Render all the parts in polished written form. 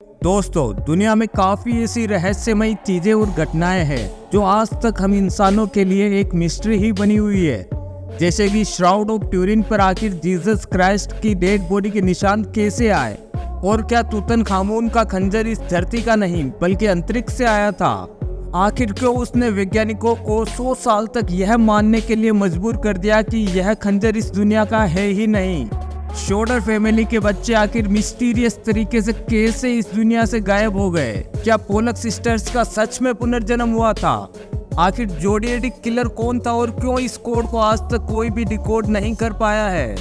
दोस्तों, दुनिया में काफी ऐसी रहस्यमयी चीजें और घटनाएं हैं जो आज तक हम इंसानों के लिए एक मिस्ट्री ही बनी हुई है। जैसे कि श्राउड ऑफ ट्यूरिन पर आखिर जीसस क्राइस्ट की डेड बॉडी के निशान कैसे आए, और क्या तूतनखामून का खंजर इस धरती का नहीं बल्कि अंतरिक्ष से आया था। आखिर क्यों उसने वैज्ञानिकों को 100 साल तक यह मानने के लिए मजबूर कर दिया कि यह खंजर इस दुनिया का है ही नहीं। शोडर फैमिली के बच्चे आखिर मिस्टीरियस तरीके से कैसे इस दुनिया से गायब हो गए। क्या पोलक सिस्टर्स का सच में पुनर्जन्म हुआ था? आखिर जोडिएटिक किलर कौन था और क्यों इस कोड को आज तक कोई भी डिकोड नहीं कर पाया है।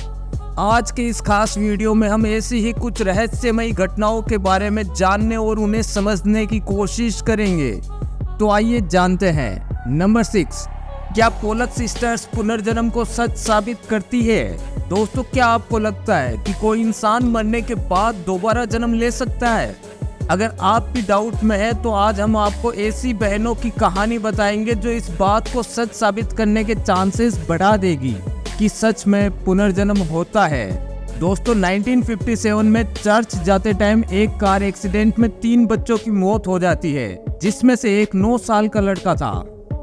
आज के इस खास वीडियो में हम ऐसी ही कुछ रहस्यमयी घटनाओं के बारे में जानने और उन्हें समझने की कोशिश करेंगे। तो आइए जानते हैं। नंबर 6, क्या पोलक सिस्टर्स पुनर्जन्म को सच साबित करती है? दोस्तों, क्या आपको लगता है कि कोई इंसान मरने के बाद दोबारा जन्म ले सकता है? अगर आप भी डाउट में है तो आज हम आपको ऐसी बहनों की कहानी बताएंगे जो इस बात को सच साबित करने के चांसेस बढ़ा देगी कि सच में पुनर्जन्म होता है। दोस्तों, 1957 में चर्च जाते टाइम एक कार एक्सीडेंट में 3 बच्चों की मौत हो जाती है, जिसमें से एक 9 साल का लड़का था।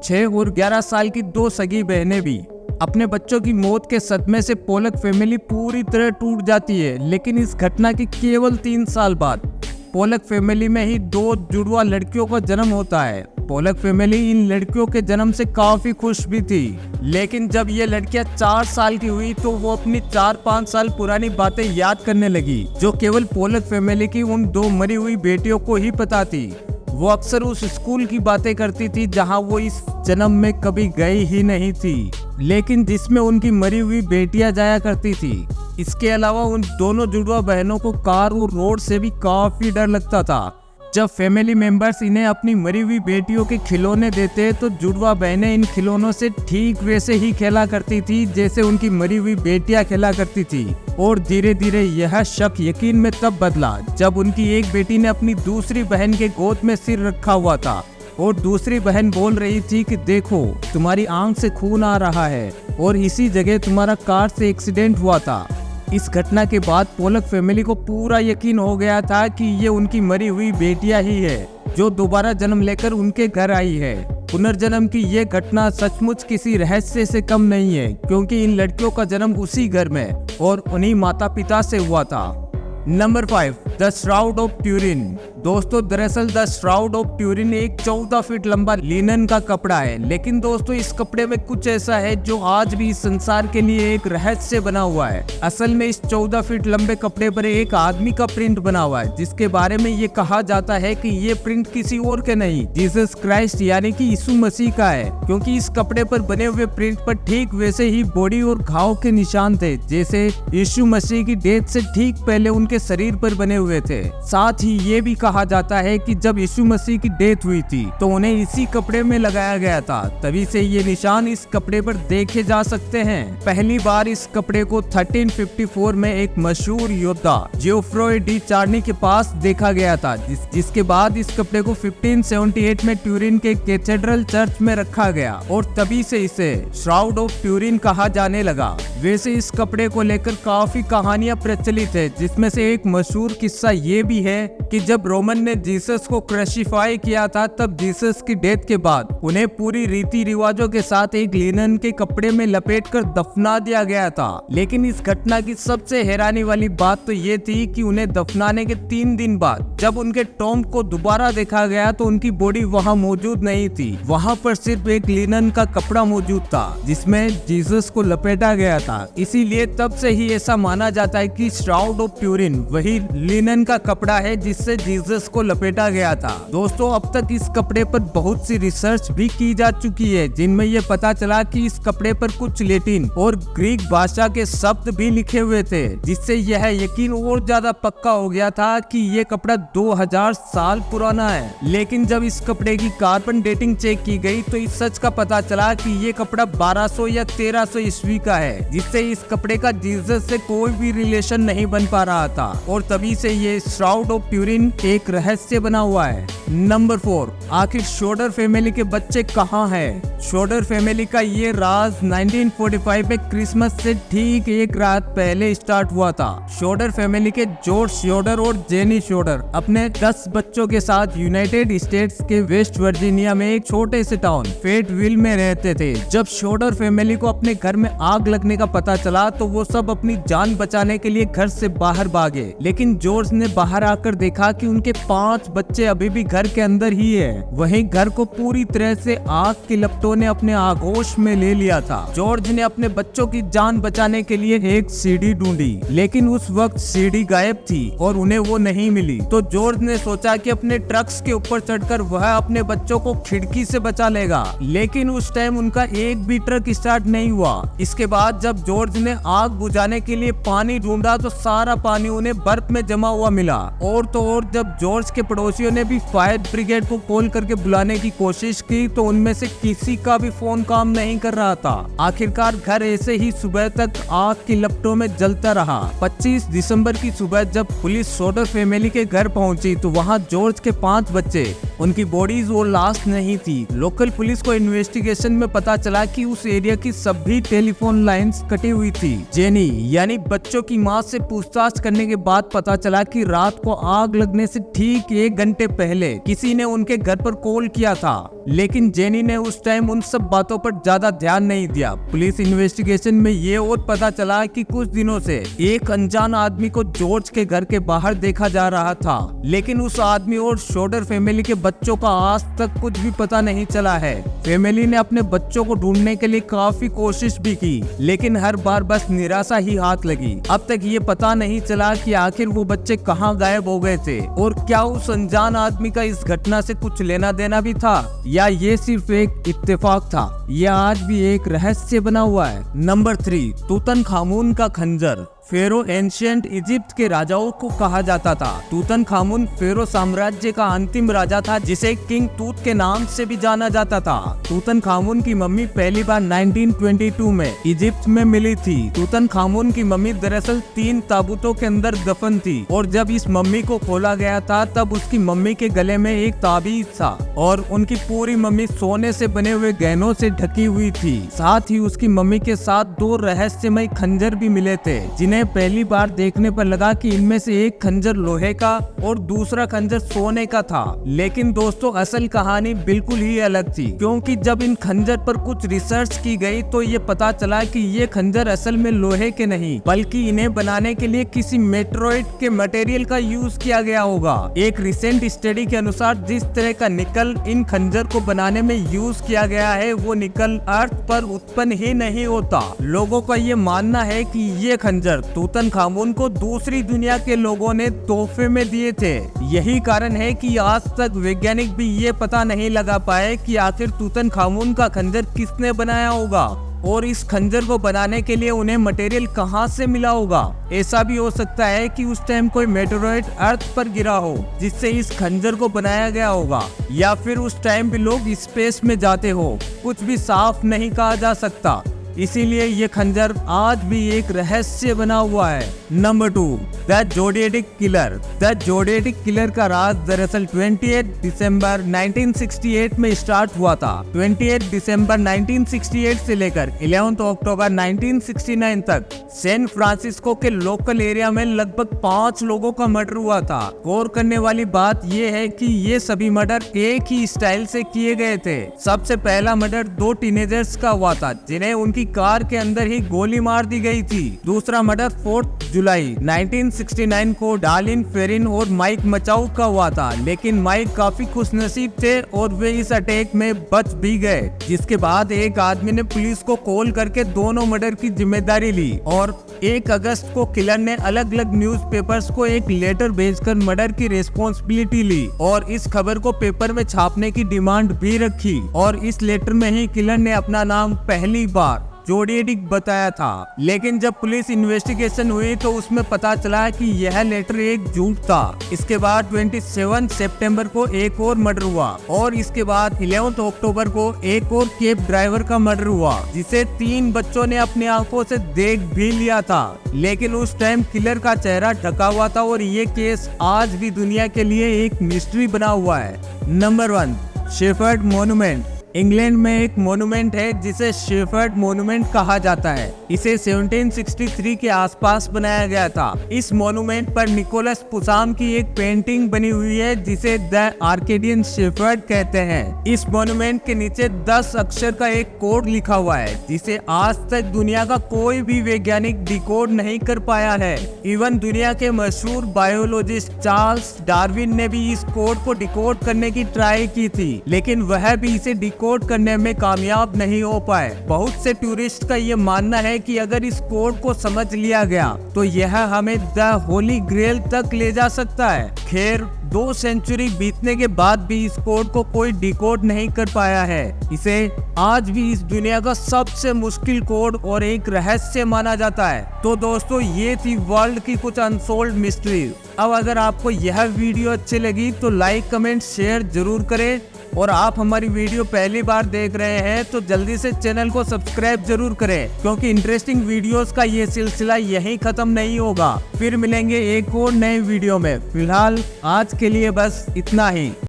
6 और 11 साल की 2 सगी बहनें भी। अपने बच्चों की मौत के सदमे से पोलक फैमिली पूरी तरह टूट जाती है। लेकिन इस घटना के केवल 3 साल बाद पोलक फैमिली में ही 2 जुड़वा लड़कियों का जन्म होता है। पोलक फैमिली इन लड़कियों के जन्म से काफी खुश भी थी, लेकिन जब ये लड़कियां 4 साल की हुई तो वो अपनी 4-5 साल पुरानी बातें याद करने लगी, जो केवल पोलक फैमिली की उन 2 मरी हुई बेटियों को ही पता थी। वो अक्सर उस स्कूल की बातें करती थी जहां वो इस जन्म में कभी गई ही नहीं थी, लेकिन जिसमें उनकी मरी हुई बेटियां जाया करती थी। इसके अलावा उन दोनों जुड़वा बहनों को कार और रोड से भी काफी डर लगता था। जब फैमिली मेंबर्स इन्हें अपनी मरी हुई बेटियों के खिलौने देते तो जुड़वा बहनें इन खिलौनों से ठीक वैसे ही खेला करती थी जैसे उनकी मरी हुई बेटियां खेला करती थी। और धीरे धीरे यह शक यकीन में तब बदला जब उनकी एक बेटी ने अपनी दूसरी बहन के गोद में सिर रखा हुआ था और दूसरी बहन बोल रही थी कि देखो, तुम्हारी आंख से खून आ रहा है और इसी जगह तुम्हारा कार से एक्सीडेंट हुआ था। इस घटना के बाद पोलक फैमिली को पूरा यकीन हो गया था कि ये उनकी मरी हुई बेटियां ही है जो दोबारा जन्म लेकर उनके घर आई है। पुनर्जन्म की ये घटना सचमुच किसी रहस्य से कम नहीं है, क्योंकि इन लड़कियों का जन्म उसी घर में और उन्हीं माता पिता से हुआ था। Number 5, the shroud of Turin. दोस्तों, दरअसल द श्राउड ऑफ ट्यूरिन एक 14 फीट लंबा लिनन का कपड़ा है, लेकिन दोस्तों इस कपड़े में कुछ ऐसा है जो आज भी इस संसार के लिए एक रहस्य बना हुआ है। असल में इस 14 फीट लंबे कपड़े पर एक आदमी का प्रिंट बना हुआ है, जिसके बारे में ये कहा जाता है कि ये प्रिंट किसी और के नहीं, जीसस क्राइस्ट यानी कि यीशु मसीह का है, क्योंकि इस कपड़े पर बने हुए प्रिंट पर ठीक वैसे ही बॉडी और घाव के निशान थे जैसे यीशु मसीह की डेथ से ठीक पहले उनके शरीर पर बने हुए थे। साथ ही ये भी कहा जाता है कि जब यीशु मसीह की डेथ हुई थी तो उन्हें इसी कपड़े में लगाया गया था, तभी से ये निशान इस कपड़े पर देखे जा सकते हैं। पहली बार इस कपड़े को 1354 में एक मशहूर योद्धा जियोफ्रॉय डी चार्नी के पास देखा गया था, जिसके बाद इस कपड़े को 1578 में ट्यूरिन के कैथेड्रल चर्च में रखा गया और तभी से इसे श्राउड ऑफ ट्यूरिन कहा जाने लगा। वैसे इस कपड़े को लेकर काफी कहानियां प्रचलित है, जिसमें से एक मशहूर किस्सा ये भी है कि जब रोमन ने जीसस को क्रूसिफाई किया था तब जीसस की डेथ के बाद उन्हें पूरी रीति रिवाजों के साथ एक लिनन के कपड़े में लपेटकर दफना दिया गया था। लेकिन इस घटना की सबसे हैरानी वाली बात तो ये थी कि उन्हें दफनाने के 3 दिन बाद जब उनके टॉम्ब को दोबारा देखा गया तो उनकी बॉडी वहाँ मौजूद नहीं थी। वहाँ पर सिर्फ एक लिनन का कपड़ा मौजूद था जिसमें जीसस को लपेटा गया था। इसीलिए तब से ही ऐसा माना जाता है कि श्राउड ऑफ ट्यूरिन वही लिनन का कपड़ा है जिससे जीसस को लपेटा गया था। दोस्तों, अब तक इस कपड़े पर बहुत सी रिसर्च भी की जा चुकी है, जिनमें ये पता चला कि इस कपड़े पर कुछ लैटिन और ग्रीक भाषा के शब्द भी लिखे हुए थे, जिससे यह यकीन और ज्यादा पक्का हो गया था कि ये कपड़ा 2000 साल पुराना है। लेकिन जब इस कपड़े की कार्बन डेटिंग चेक की गई तो इस सच का पता चला कि ये कपड़ा 1200 या 1300 ईस्वी का है, जिससे इस कपड़े का जीसस से कोई भी रिलेशन नहीं बन पा रहा था। था और तभी से ये श्राउड ऑफ ट्यूरिन एक रहस्य बना हुआ है। नंबर 4, आखिर शोडर फैमिली के बच्चे कहाँ हैं? शोडर फैमिली का ये राज 1945 में क्रिसमस से ठीक एक रात पहले स्टार्ट हुआ था। शोडर फैमिली के जॉर्ज शोडर और जेनी शोडर अपने 10 बच्चों के साथ यूनाइटेड स्टेट्स के वेस्ट वर्जीनिया में एक छोटे से टाउन फेटविल में रहते थे। जब शोडर फैमिली को अपने घर में आग लगने का पता चला तो वो सब अपनी जान बचाने के लिए घर से बाहर भागे, लेकिन जॉर्ज ने बाहर आकर देखा कि उनके 5 बच्चे अभी भी घर के अंदर ही है। वहीं घर को पूरी तरह से आग की लपटों ने अपने आगोश में ले लिया था। जॉर्ज ने अपने बच्चों की जान बचाने के लिए एक सीढ़ी ढूंढी, लेकिन उस वक्त सीढ़ी गायब थी और उन्हें वो नहीं मिली। तो जॉर्ज ने सोचा कि अपने ट्रक्स के ऊपर चढ़कर वह अपने बच्चों को खिड़की से बचा लेगा, लेकिन उस टाइम उनका एक भी ट्रक स्टार्ट नहीं हुआ। इसके बाद जब जॉर्ज ने आग बुझाने के लिए पानी ढूंढा तो सारा पानी उन्हें बर्फ में जमा हुआ मिला। और तो और जब जॉर्ज के पड़ोसियों ने भी फायर ब्रिगेड को कॉल करके बुलाने की कोशिश की तो उनमें से किसी का भी फोन काम नहीं कर रहा था। आखिरकार घर ऐसे ही सुबह तक आग की लपटों में जलता रहा। 25 दिसंबर की सुबह जब पुलिस शोडर फैमिली के घर पहुंची तो वहां जॉर्ज के 5 बच्चे, उनकी बॉडीज और लाश नहीं थी। लोकल पुलिस को इन्वेस्टिगेशन में पता चला कि उस एरिया की सभी टेलीफोन लाइंस कटी हुई थी। जेनी यानी बच्चों की मां से पूछताछ करने के बाद पता चला कि रात को आग लगने से ठीक 1 घंटे पहले किसी ने उनके घर पर कॉल किया था, लेकिन जेनी ने उस टाइम उन सब बातों पर ज्यादा ध्यान नहीं दिया। पुलिस इन्वेस्टिगेशन में ये और पता चला कि कुछ दिनों से एक अनजान आदमी को जॉर्ज के घर के बाहर देखा जा रहा था, लेकिन उस आदमी और शोडर फैमिली के बच्चों का आज तक कुछ भी पता नहीं चला है। फैमिली ने अपने बच्चों को ढूंढने के लिए काफी कोशिश भी की, लेकिन हर बार बस निराशा ही हाथ लगी। अब तक ये पता नहीं चला कि आखिर वो बच्चे कहाँ गायब हो गए थे और क्या उस अनजान आदमी का इस घटना से कुछ लेना देना भी था या ये सिर्फ एक इत्तेफाक था। यह आज भी एक रहस्य बना हुआ है। नंबर 3, तूतनखामुन का खंजर। फेरो एंशिएंट इजिप्ट के राजाओं को कहा जाता था। तूतनखामुन फेरो साम्राज्य का अंतिम राजा था जिसे किंग तूत के नाम से भी जाना जाता था। तूतनखामुन की मम्मी पहली बार 1922 में इजिप्ट में मिली थी। तूतनखामुन की मम्मी दरअसल 3 ताबूतों के अंदर दफन थी और जब इस मम्मी को खोला गया था तब उसकी मम्मी के गले में एक ताबीज था और उनकी पूरी मम्मी सोने से बने हुए गहनों से ढकी हुई थी। साथ ही उसकी मम्मी के साथ 2 रहस्यमय खंजर भी मिले थे जिन्हें पहली बार देखने पर लगा कि इनमें से एक खंजर लोहे का और दूसरा खंजर सोने का था। लेकिन दोस्तों असल कहानी बिल्कुल ही अलग थी, क्योंकि जब इन खंजर पर कुछ रिसर्च की गई तो ये पता चला कि ये खंजर असल में लोहे के नहीं बल्कि इन्हें बनाने के लिए किसी मेटेरोइड के मटेरियल का यूज किया गया होगा। एक रिसेंट स्टडी के अनुसार जिस तरह का निकल इन खंजर को बनाने में यूज किया गया है वो निकल अर्थ पर उत्पन्न ही नहीं होता। लोगों का ये मानना है कि ये खंजर तूतनखामुन को दूसरी दुनिया के लोगों ने तोहफे में दिए थे। यही कारण है कि आज तक वैज्ञानिक भी ये पता नहीं लगा पाए कि आखिर तूतनखामुन का खंजर किसने बनाया होगा और इस खंजर को बनाने के लिए उन्हें मटेरियल कहां से मिला होगा। ऐसा भी हो सकता है कि उस टाइम कोई मेटेरोइड अर्थ पर गिरा हो जिससे इस खंजर को बनाया गया होगा, या फिर उस टाइम भी लोग स्पेस में जाते हो। कुछ भी साफ नहीं कहा जा सकता, इसीलिए ये खंजर आज भी एक रहस्य बना हुआ है। Number 2, the Zodiac killer. The Zodiac killer का राज दरअसल 28 दिसंबर 1968 में स्टार्ट हुआ था। 28 दिसंबर 1968 से लेकर 11 अक्टूबर 1969 तक सैन फ्रांसिस्को के लोकल एरिया में लगभग 5 लोगों का मर्डर हुआ था। गौर करने वाली बात यह है कि ये सभी मर्डर एक ही स्टाइल से किए गए थे। सबसे पहला मर्डर 2 टीनेजर्स का हुआ था जिन्हें उनकी कार के अंदर ही गोली मार दी गई थी। दूसरा मर्डर 4 जुलाई 1969 को डार्लिन फेरिन और माइक मचाउ का हुआ था, लेकिन माइक काफी खुशनसीब थे और वे इस अटैक में बच भी गए। जिसके बाद एक आदमी ने पुलिस को कॉल करके दोनों मर्डर की जिम्मेदारी ली और 1 अगस्त को किलर ने अलग अलग न्यूज़पेपर्स को एक लेटर भेजकर मर्डर की रेस्पॉन्सिबिलिटी ली और इस खबर को पेपर में छापने की डिमांड भी रखी। और इस लेटर में ही किलर ने अपना नाम पहली बार जोडिएक बताया था, लेकिन जब पुलिस इन्वेस्टिगेशन हुई तो उसमें पता चला कि यह लेटर एक झूठ था। इसके बाद 27 सितंबर को एक और मर्डर हुआ और इसके बाद 11 अक्टूबर को एक और कैब ड्राइवर का मर्डर हुआ, जिसे 3 बच्चों ने अपनी आंखों से देख भी लिया था, लेकिन उस टाइम किलर का चेहरा ढका हुआ था और ये केस आज भी दुनिया के लिए एक मिस्ट्री बना हुआ है। Number 1, shepherd monument. इंग्लैंड में एक मॉन्यूमेंट है जिसे शेफर्ड मॉन्यूमेंट कहा जाता है। इसे 1763 के आसपास बनाया गया था। इस मॉन्यूमेंट पर निकोलस पुसाम की एक पेंटिंग बनी हुई है जिसे द आर्केडियन शेफर्ड कहते हैं। इस मॉन्यूमेंट के नीचे 10 अक्षर का एक कोड लिखा हुआ है जिसे आज तक दुनिया का कोई भी वैज्ञानिक डिकोड नहीं कर पाया है। इवन दुनिया के मशहूर बायोलॉजिस्ट चार्ल्स डार्विन ने भी इस कोड को डिकोड करने की ट्राई की थी, लेकिन वह भी इसे डिकोड करने में कामयाब नहीं हो पाए। बहुत से टूरिस्ट का ये मानना है कि अगर इस कोड को समझ लिया गया तो यह हमें द होली ग्रेल तक ले जा सकता है। खैर 2 सेंचुरी बीतने के बाद भी इस कोड को कोई डिकोड नहीं कर पाया है। इसे आज भी इस दुनिया का सबसे मुश्किल कोड और एक रहस्य माना जाता है। तो दोस्तों, ये थी वर्ल्ड की कुछ अनसोल्ड मिस्ट्री। अब अगर आपको यह वीडियो अच्छी लगी तो लाइक, कमेंट, शेयर जरूर करें और आप हमारी वीडियो पहली बार देख रहे हैं तो जल्दी से चैनल को सब्सक्राइब जरूर करें, क्योंकि इंटरेस्टिंग वीडियोस का ये सिलसिला यहीं खत्म नहीं होगा। फिर मिलेंगे एक और नए वीडियो में। फिलहाल आज के लिए बस इतना ही।